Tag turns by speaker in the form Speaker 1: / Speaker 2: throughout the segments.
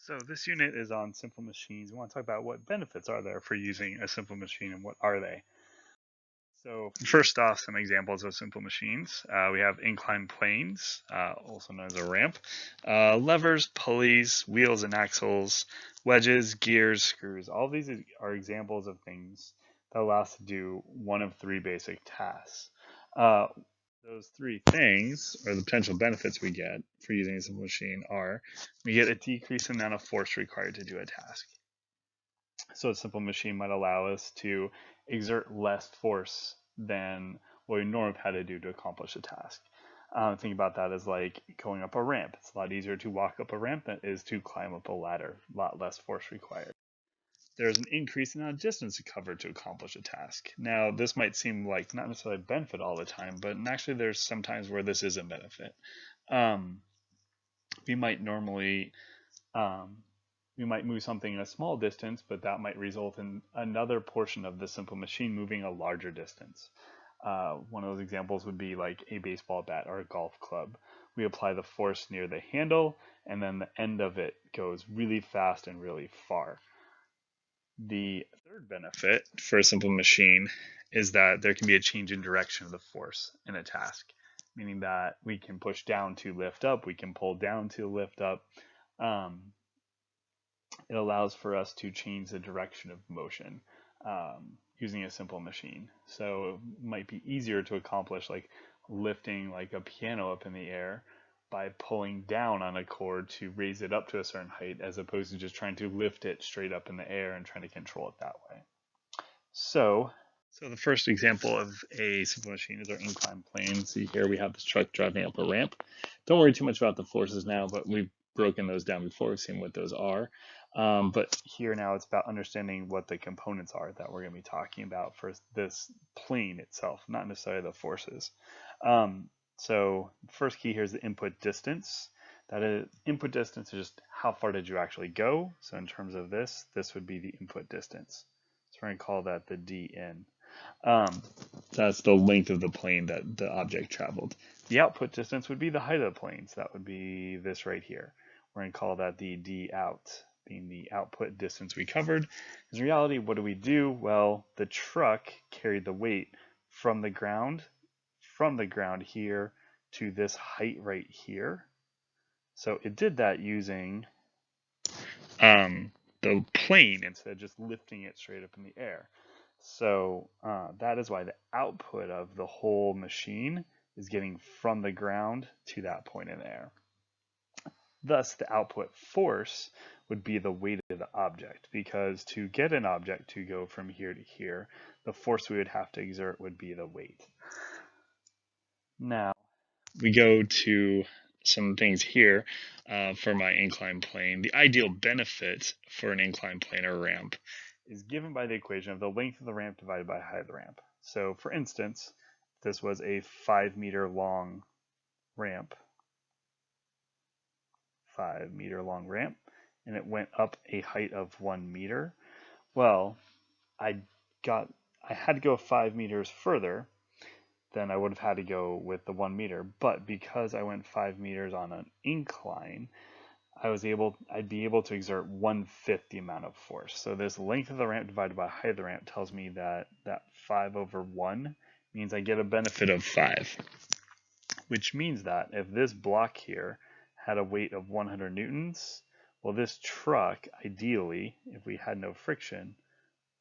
Speaker 1: So this unit is on simple machines. We want to talk about what benefits are there for using a simple machine and what are they. So first off, some examples of simple machines. We have inclined planes, also known as a ramp, levers, pulleys, wheels and axles, wedges, gears, screws. All these are examples of things that allow us to do one of three basic tasks. Uh, those three things, or the potential benefits we get for using a simple machine, are we get a decreased amount of force required to do a task. So a simple machine might allow us to exert less force than what we normally had to do to accomplish a task. Think about that as like going up a ramp. It's a lot easier to walk up a ramp than it is to climb up a ladder. A lot less force required. There's an increase in the amount of distance covered to accomplish a task. Now, this might seem like not necessarily a benefit all the time, but actually there's some times where this is a benefit. Um, we might normally um, we might move something a small distance, but that might result in another portion of the simple machine moving a larger distance. One of those examples would be like a baseball bat or a golf club. We apply the force near the handle, and then the end of it goes really fast and really far. The third benefit for a simple machine is that there can be a change in direction of the force in a task, meaning that we can push down to lift up, we can pull down to lift up. It allows for us to change the direction of motion using a simple machine. So it might be easier to accomplish like lifting like a piano up in the air by pulling down on a cord to raise it up to a certain height as opposed to just trying to lift it straight up in the air and trying to control it that way. So so the first example of a simple machine is our inclined plane. See here we have this truck driving up a ramp. Don't worry too much about the forces now, but we've broken those down before. We've seen what those are. But here now it's about understanding what the components are that we're going to be talking about for this plane itself, not necessarily the forces. So first key here is the input distance. That is, input distance is just how far did you actually go. So in terms of this would be the input distance. So we're going to call that the dn. That's the length of the plane that the object traveled. The output distance would be the height of the plane. So that would be this right here. We're going to call that the d out, being the output distance we covered. In reality, what do? Well, the truck carried the weight from the ground here to this height right here. So it did that using the plane instead of just lifting it straight up in the air. So that is why the output of the whole machine is getting from the ground to that point in the air. Thus, the output force would be the weight of the object, because to get an object to go from here to here, the force we would have to exert would be the weight. Now, we go to some things here for my inclined plane. The ideal benefit for an inclined plane or ramp is given by the equation of the length of the ramp divided by the height of the ramp. So for instance, this was a 5-meter long ramp, 5-meter long ramp, and it went up a height of 1 meter. Well, I had to go 5 meters further than I would have had to go with the 1 meter. But because I went 5 meters on an incline, I'd be able to exert 1/5 the amount of force. So this length of the ramp divided by height of the ramp tells me that 5 over 1 means I get a benefit of 5, which means that if this block here had a weight of 100 newtons, well, this truck, ideally, if we had no friction,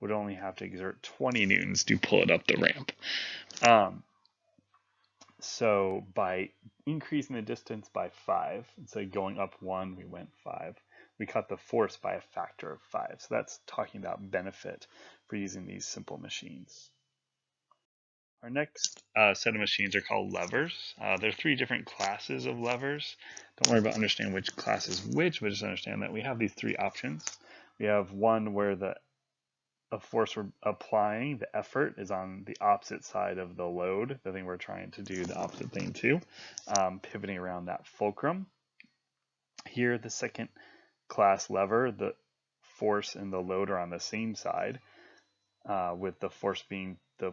Speaker 1: would only have to exert 20 newtons to pull it up the ramp. So by increasing the distance by 5, instead of going up 1, we went 5. We cut the force by a factor of 5. So that's talking about benefit for using these simple machines. Our next set of machines are called levers. There are 3 different classes of levers. Don't worry about understanding which class is which, but just understand that we have these 3 options. We have one where the force we're applying, the effort, is on the opposite side of the load, the thing we're trying to do the opposite thing to, pivoting around that fulcrum. Here, the second class lever, the force and the load are on the same side, with the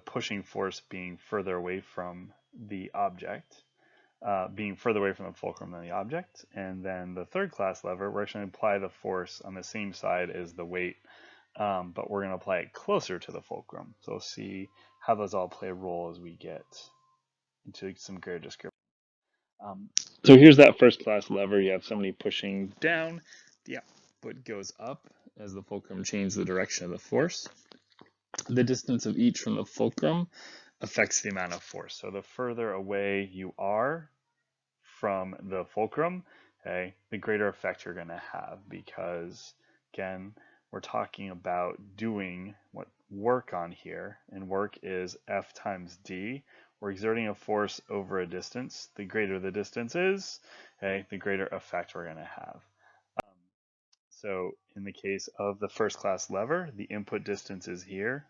Speaker 1: pushing force being further away from the object. being further away from the fulcrum than the object. And then the third class lever, we're actually going to apply the force on the same side as the weight, but we're going to apply it closer to the fulcrum. So we'll see how those all play a role as we get into some greater description. So here's that first class lever. You have somebody pushing down. The output goes up as the fulcrum changes the direction of the force. The distance of each from the fulcrum affects the amount of force. So the further away you are from the fulcrum, okay, the greater effect you're going to have, because again, we're talking about doing what work on here, and work is F times D. We're exerting a force over a distance. The greater the distance is, okay, the greater effect we're going to have. So in the case of the first class lever, the input distance is here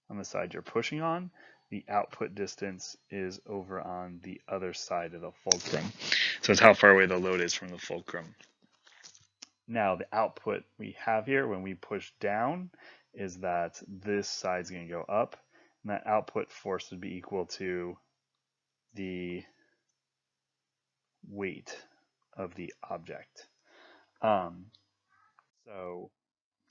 Speaker 1: on the side you're pushing on. The output distance is over on the other side of the fulcrum. So it's how far away the load is from the fulcrum. Now the output we have here when we push down is that this side's going to go up, and that output force would be equal to the weight of the object. So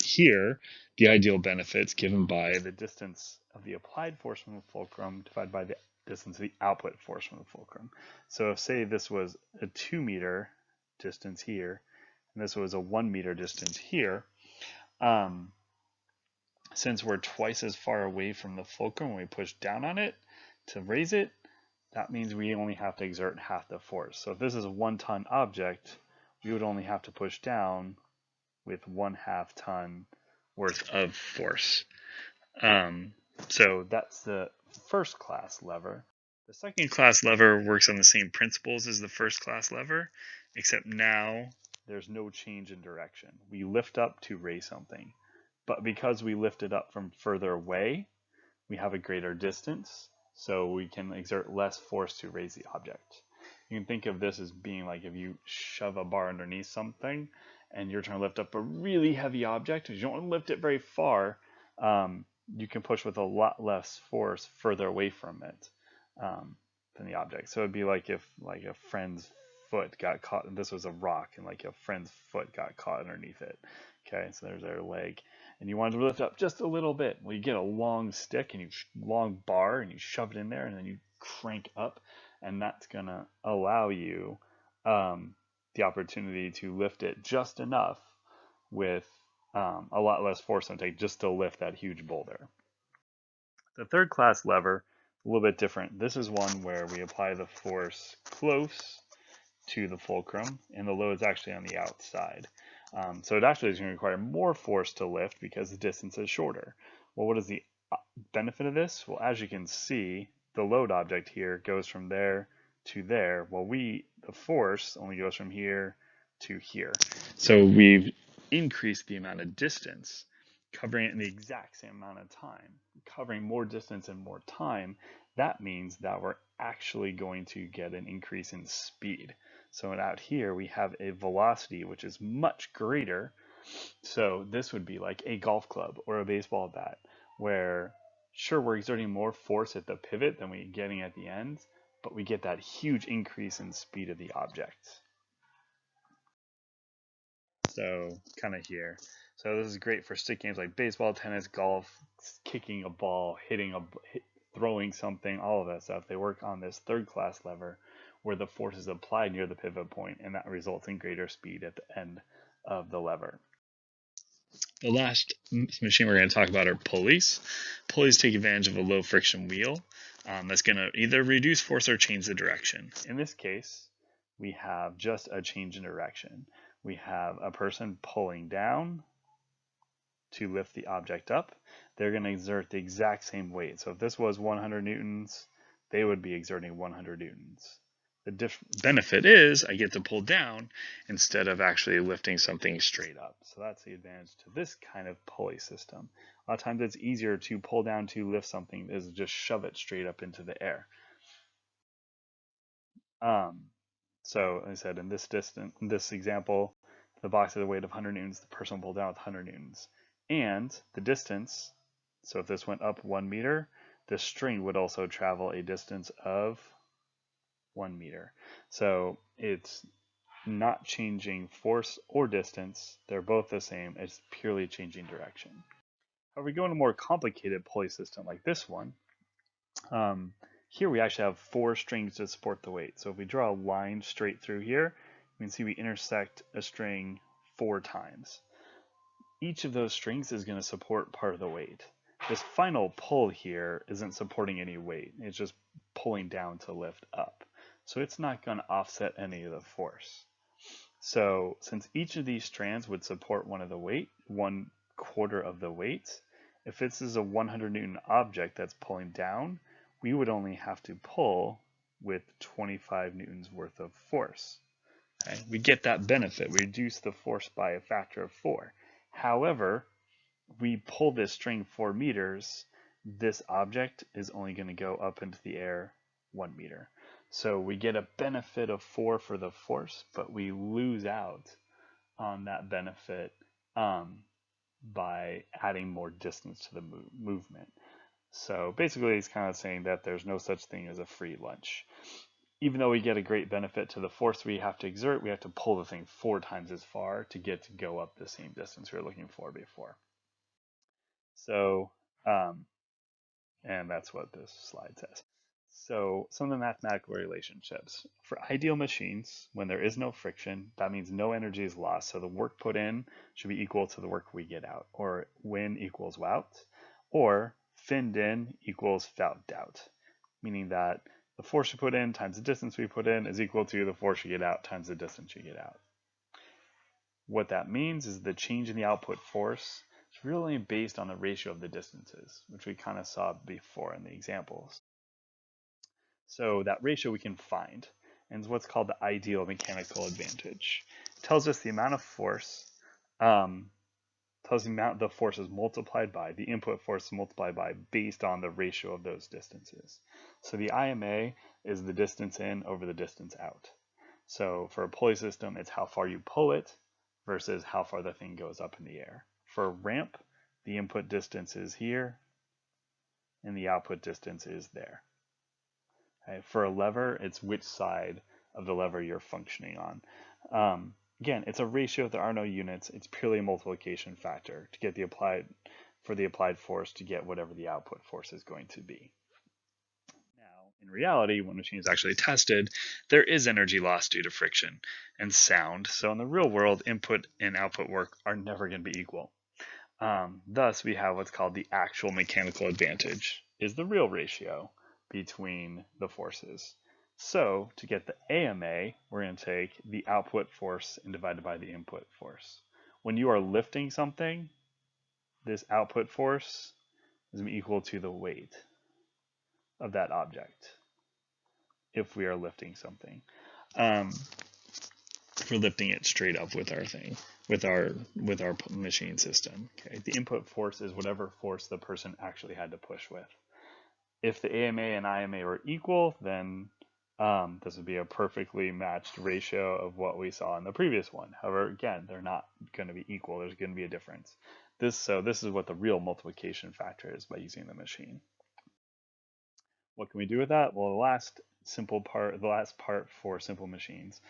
Speaker 1: here, the ideal benefit's given by the distance of the applied force from the fulcrum divided by the distance of the output force from the fulcrum. So if, say, this was a 2 meter distance here, and this was a 1 meter distance here, since we're twice as far away from the fulcrum when we push down on it to raise it, that means we only have to exert half the force. So if this is a 1-ton object, we would only have to push down with 1/2 ton worth of force. So that's the first class lever. The second class lever works on the same principles as the first class lever, except now there's no change in direction. We lift up to raise something, but because we lift it up from further away, we have a greater distance, so we can exert less force to raise the object. You can think of this as being like if you shove a bar underneath something and you're trying to lift up a really heavy object, and you don't want to lift it very far, you can push with a lot less force further away from it than the object. So it'd be like if like a friend's foot got caught, and this was a rock, and like a friend's foot got caught underneath it. Okay, so there's their leg, and you wanted to lift up just a little bit. Well, you get a long stick and you long bar, and you shove it in there, and then you crank up, and that's gonna allow you the opportunity to lift it just enough with a lot less force on take just to lift that huge boulder. The third class lever, a little bit different. This is one where we apply the force close to the fulcrum, and the load is actually on the outside. So it actually is going to require more force to lift because the distance is shorter. Well, what is the benefit of this? Well, as you can see, the load object here goes from there to there. Well, the force only goes from here to here. So we've increased the amount of distance, covering it in the exact same amount of time, covering more distance in more time. That means that we're actually going to get an increase in speed. So out here we have a velocity which is much greater. So this would be like a golf club or a baseball bat, where sure, we're exerting more force at the pivot than we're getting at the ends, but we get that huge increase in speed of the object. So kind of here. So this is great for stick games like baseball, tennis, golf, kicking a ball, throwing something, all of that stuff. They work on this third class lever where the force is applied near the pivot point, and that results in greater speed at the end of the lever. The last machine we're going to talk about are pulleys. Pulleys take advantage of a low friction wheel that's going to either reduce force or change the direction. In this case, we have just a change in direction. We have a person pulling down to lift the object up. They're going to exert the exact same weight. So if this was 100 newtons, they would be exerting 100 newtons. The benefit is I get to pull down instead of actually lifting something straight up. So that's the advantage to this kind of pulley system. A lot of times it's easier to pull down to lift something than to just shove it straight up into the air. So like I said, in this example, the box has a weight of 100 newtons, the person will pull down with 100 newtons. And the distance, so if this went up 1 meter, the string would also travel a distance of 1 meter. So it's not changing force or distance. They're both the same. It's purely changing direction. However, we go in a more complicated pulley system like this one. Um, Here we actually have 4 strings to support the weight. So if we draw a line straight through here, you can see we intersect a string 4 times. Each of those strings is going to support part of the weight. This final pull here isn't supporting any weight. It's just pulling down to lift up. So it's not going to offset any of the force. So since each of these strands would support one of the weight, 1/4 of the weight, if this is a 100 Newton object that's pulling down, we would only have to pull with 25 Newtons worth of force. Okay? We get that benefit. We reduce the force by a factor of 4. However, we pull this string 4 meters, this object is only going to go up into the air 1 meter. So we get a benefit of 4 for the force, but we lose out on that benefit by adding more distance to the movement. So basically, it's kind of saying that there's no such thing as a free lunch. Even though we get a great benefit to the force we have to exert, we have to pull the thing 4 times as far to get to go up the same distance we were looking for before. So, and that's what this slide says. So some of the mathematical relationships. For ideal machines, when there is no friction, that means no energy is lost. So the work put in should be equal to the work we get out, or win equals wout, or finned in equals fout out, meaning that the force you put in times the distance we put in is equal to the force you get out times the distance you get out. What that means is the change in the output force is really based on the ratio of the distances, which we kind of saw before in the examples. So that ratio we can find, and is what's called the ideal mechanical advantage. It tells us the amount of force, tells the amount the force is multiplied by, the input force is multiplied by, based on the ratio of those distances. So the IMA is the distance in over the distance out. So for a pulley system, it's how far you pull it versus how far the thing goes up in the air. For a ramp, the input distance is here, and the output distance is there. Okay? For a lever, it's which side of the lever you're functioning on. Again, it's a ratio. There are no units. It's purely a multiplication factor to get the applied force to get whatever the output force is going to be. Now, in reality, when a machine is actually tested, there is energy loss due to friction and sound. So in the real world, input and output work are never going to be equal. Thus, we have what's called the actual mechanical advantage, is the real ratio between the forces. So to get the AMA, we're going to take the output force and divide it by the input force. When you are lifting something, this output force is equal to the weight of that object if we are lifting something. For lifting it straight up with our thing, with our machine system. Okay, the input force is whatever force the person actually had to push with. If the AMA and IMA are equal, then this would be a perfectly matched ratio of what we saw in the previous one. However, again, they're not going to be equal. There's going to be a difference. This is what the real multiplication factor is by using the machine. What can we do with that? Well, the last part for simple machines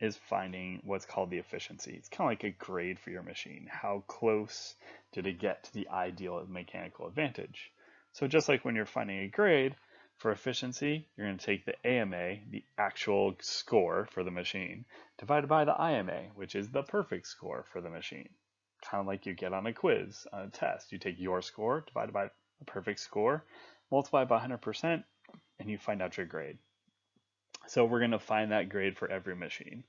Speaker 1: is finding what's called the efficiency. It's kind of like a grade for your machine. How close did it get to the ideal mechanical advantage? So just like when you're finding a grade for efficiency, you're going to take the AMA, the actual score for the machine, divided by the IMA, which is the perfect score for the machine. Kind of like you get on a quiz, on a test. You take your score divided by the perfect score, multiply by 100%, and you find out your grade. So we're going to find that grade for every machine.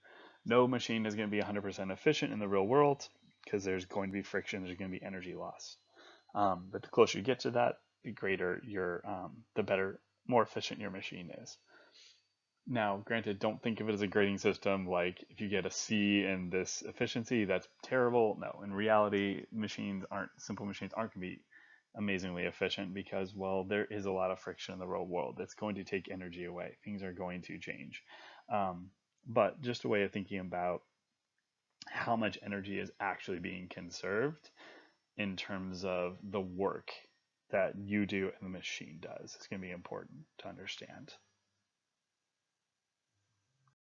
Speaker 1: No machine is going to be 100% efficient in the real world because there's going to be friction, there's going to be energy loss. But the closer you get to that, the greater the better, more efficient your machine is. Now, granted, don't think of it as a grading system like if you get a C in this efficiency, that's terrible. No, in reality, simple machines aren't going to be amazingly efficient because, well, there is a lot of friction in the real world. It's going to take energy away. Things are going to change. But just a way of thinking about how much energy is actually being conserved in terms of the work that you do and the machine does is going to be important to understand.